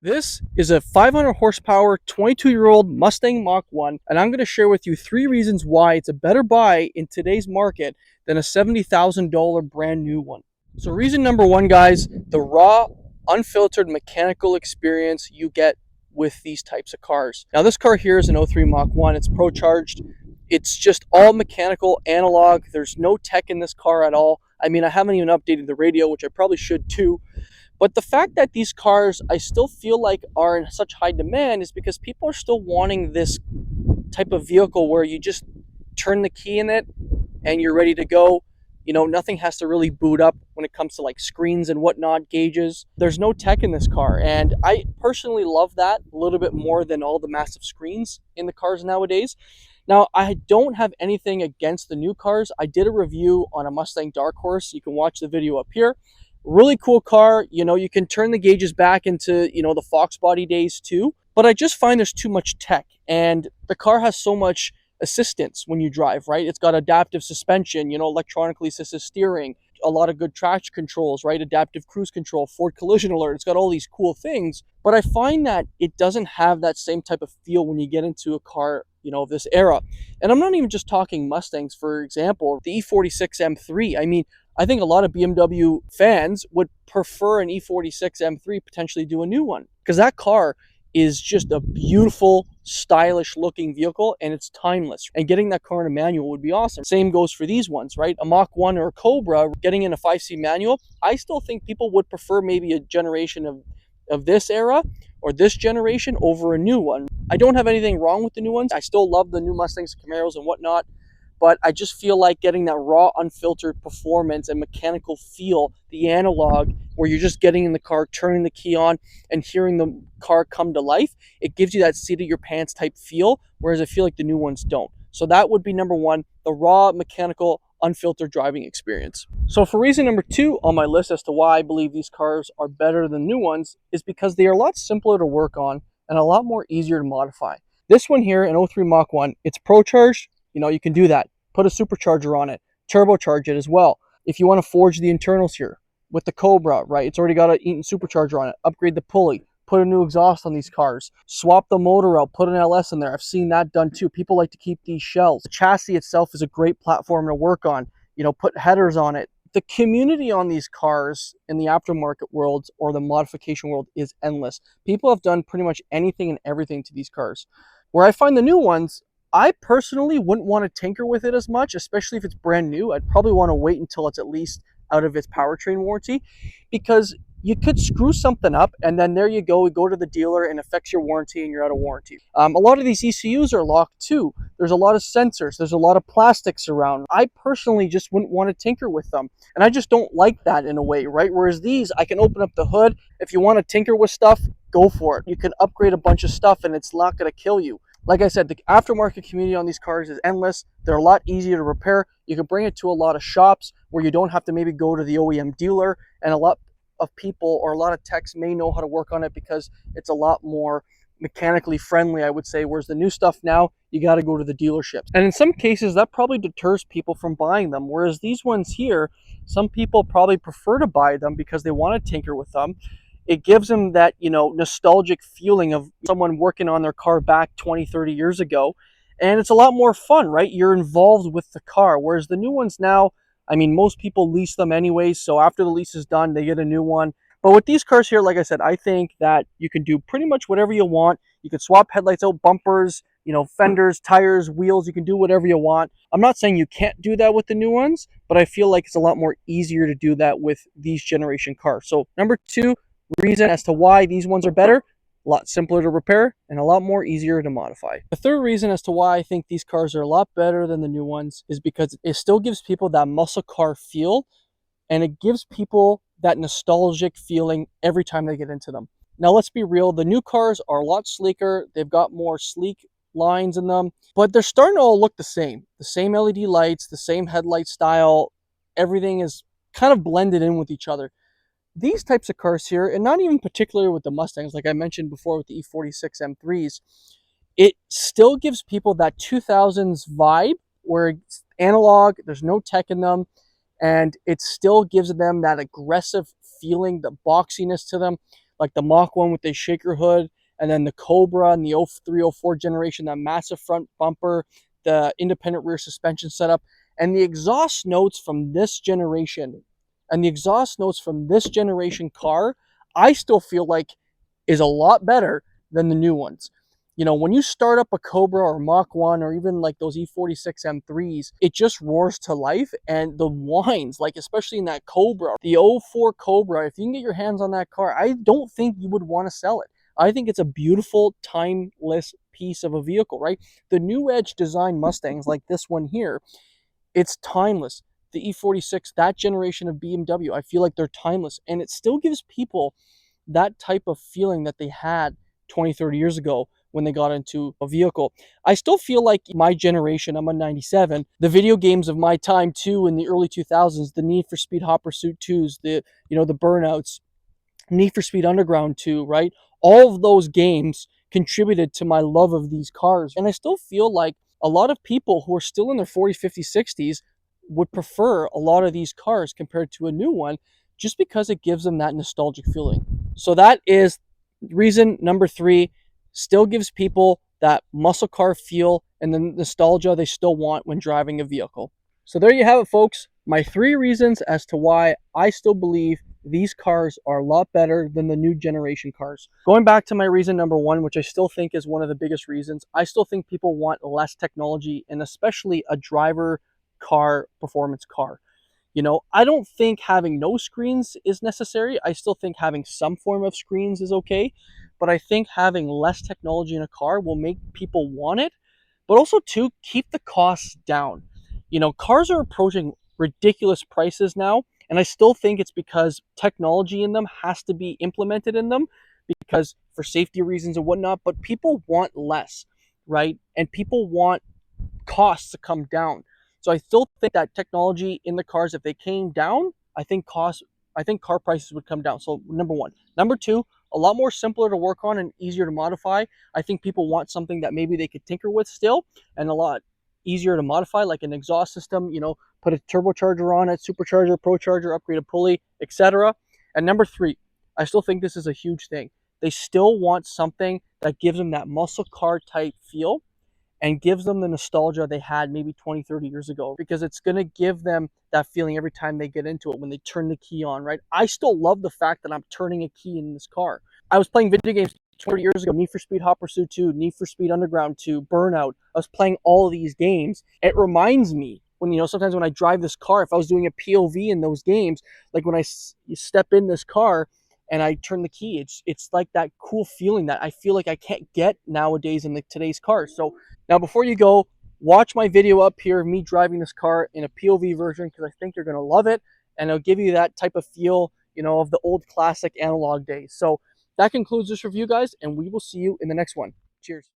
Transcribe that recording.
This is a 500 horsepower, 22-year-old Mustang Mach 1, and I'm going to share with you 3 reasons why it's a better buy in today's market than a $70,000 brand new one. So reason number 1, guys, the raw, unfiltered mechanical experience you get with these types of cars. Now this car here is an '03 Mach 1, it's pro charged. It's just all mechanical, analog. There's no tech in this car at all. I mean, I haven't even updated the radio, which I probably should too. But the fact that these cars, I still feel like, are in such high demand is because people are still wanting this type of vehicle where you just turn the key in it and you're ready to go. You know, nothing has to really boot up when it comes to like screens and whatnot, gauges. There's no tech in this car. And I personally love that a little bit more than all the massive screens in the cars nowadays. Now, I don't have anything against the new cars. I did a review on a Mustang Dark Horse. You can watch the video up here. Really cool car. You know, you can turn the gauges back into, the Fox body days too. But I just find there's too much tech. And the car has so much assistance when you drive, right? It's got adaptive suspension, electronically assisted steering, a lot of good traction controls, right? Adaptive cruise control, forward collision alert. It's got all these cool things. But I find that it doesn't have that same type of feel when you get into a car, of this era. And I'm not even just talking Mustangs, for example, the E46 M3. I mean, I think a lot of BMW fans would prefer an E46 M3 potentially do a new one, because that car is just a beautiful, stylish looking vehicle, and it's timeless. And getting that car in a manual would be awesome. Same goes for these ones, right? A Mach 1 or a Cobra, getting in a 5C manual, I still think people would prefer maybe a generation of this era or this generation over a new one. I don't have anything wrong with the new ones. I still love the new Mustangs, Camaros, and whatnot. But I just feel like getting that raw, unfiltered performance and mechanical feel, the analog, where you're just getting in the car, turning the key on, and hearing the car come to life, it gives you that seat of your pants type feel, whereas I feel like the new ones don't. So that would be number 1, the raw, mechanical, unfiltered driving experience. So for reason number 2 on my list as to why I believe these cars are better than new ones is because they are a lot simpler to work on and a lot more easier to modify. This one here, an '03 Mach 1, it's pro charged. You can do that. Put a supercharger on it, turbocharge it as well. If you want to forge the internals here with the Cobra, right? It's already got an Eaton supercharger on it. Upgrade the pulley, put a new exhaust on these cars, swap the motor out, put an LS in there. I've seen that done too. People like to keep these shells. The chassis itself is a great platform to work on. Put headers on it. The community on these cars in the aftermarket world or the modification world is endless. People have done pretty much anything and everything to these cars. Where I find the new ones, I personally wouldn't want to tinker with it as much, especially if it's brand new. I'd probably want to wait until it's at least out of its powertrain warranty, because you could screw something up and then there you go to the dealer and affects your warranty and you're out of warranty. A lot of these ECUs are locked too. There's a lot of sensors. There's a lot of plastics around. I personally just wouldn't want to tinker with them. And I just don't like that in a way, right? Whereas these, I can open up the hood. If you want to tinker with stuff, go for it. You can upgrade a bunch of stuff and it's not going to kill you. Like I said, the aftermarket community on these cars is endless. They're a lot easier to repair. You can bring it to a lot of shops where you don't have to maybe go to the OEM dealer, and a lot of people or a lot of techs may know how to work on it because it's a lot more mechanically friendly, I would say, whereas the new stuff now, you got to go to the dealerships. And in some cases, that probably deters people from buying them, whereas these ones here, some people probably prefer to buy them because they want to tinker with them. It gives them that, nostalgic feeling of someone working on their car back 20, 30 years ago. And it's a lot more fun, right? You're involved with the car. Whereas the new ones now, I mean, most people lease them anyways. So after the lease is done, they get a new one. But with these cars here, like I said, I think that you can do pretty much whatever you want. You can swap headlights out, bumpers, fenders, tires, wheels. You can do whatever you want. I'm not saying you can't do that with the new ones, but I feel like it's a lot more easier to do that with these generation cars. So number 2, reason as to why these ones are better, a lot simpler to repair and a lot more easier to modify. The third reason as to why I think these cars are a lot better than the new ones is because it still gives people that muscle car feel, and it gives people that nostalgic feeling every time they get into them. Now let's be real, the new cars are a lot sleeker. They've got more sleek lines in them, but they're starting to all look the same. The same LED lights, the same headlight style, everything is kind of blended in with each other. These types of cars here, and not even particularly with the Mustangs, like I mentioned before with the E46 M3s, it still gives people that 2000s vibe where it's analog, there's no tech in them, and it still gives them that aggressive feeling, the boxiness to them. like the Mach 1 with the shaker hood, and then the Cobra and the 03, 04 generation, that massive front bumper, the independent rear suspension setup, and the exhaust notes from this generation, car, I still feel like is a lot better than the new ones. You know, when you start up a Cobra or Mach 1 or even like those E46 M3s, it just roars to life. And the whines, like especially in that Cobra, the '04 Cobra, if you can get your hands on that car, I don't think you would want to sell it. I think it's a beautiful, timeless piece of a vehicle, right? The new Edge design Mustangs like this one here, it's timeless. The E46, that generation of BMW, I feel like they're timeless. And it still gives people that type of feeling that they had 20, 30 years ago when they got into a vehicle. I still feel like my generation, I'm a 97, the video games of my time too in the early 2000s, the Need for Speed Hot Pursuit 2s, the Burnouts, Need for Speed Underground 2, right? All of those games contributed to my love of these cars. And I still feel like a lot of people who are still in their 40s, 50s, 60s would prefer a lot of these cars compared to a new one just because it gives them that nostalgic feeling. So that is reason number 3. Still gives people that muscle car feel and the nostalgia they still want when driving a vehicle. So there you have it, folks. My 3 reasons as to why I still believe these cars are a lot better than the new generation cars. Going back to my reason number 1, which I still think is one of the biggest reasons, I still think people want less technology, and especially a driver car, performance car. You know, I don't think having no screens is necessary. I still think having some form of screens is okay, but I think having less technology in a car will make people want it, but also to keep the costs down. You know, cars are approaching ridiculous prices now, and I still think it's because technology in them has to be implemented in them because for safety reasons and whatnot, but people want less, right? And people want costs to come down. So I still think that technology in the cars, if they came down, I think car prices would come down. So number 1. Number 2, a lot more simpler to work on and easier to modify. I think people want something that maybe they could tinker with still and a lot easier to modify, like an exhaust system, you know, put a turbocharger on it, supercharger, procharger, upgrade a pulley, etc. And number 3, I still think this is a huge thing. They still want something that gives them that muscle car type feel and gives them the nostalgia they had maybe 20, 30 years ago, because it's going to give them that feeling every time they get into it when they turn the key on, right? I still love the fact that I'm turning a key in this car. I was playing video games 20 years ago, Need for Speed Hot Pursuit 2, Need for Speed Underground 2, Burnout. I was playing all of these games. It reminds me when, you know, sometimes when I drive this car, if I was doing a POV in those games, like when you step in this car and I turn the key, it's like that cool feeling that I feel like I can't get nowadays in today's cars. So now, before you go, watch my video up here of me driving this car in a POV version because I think you're going to love it, and it'll give you that type of feel, you know, of the old classic analog days. So that concludes this review, guys, and we will see you in the next one. Cheers.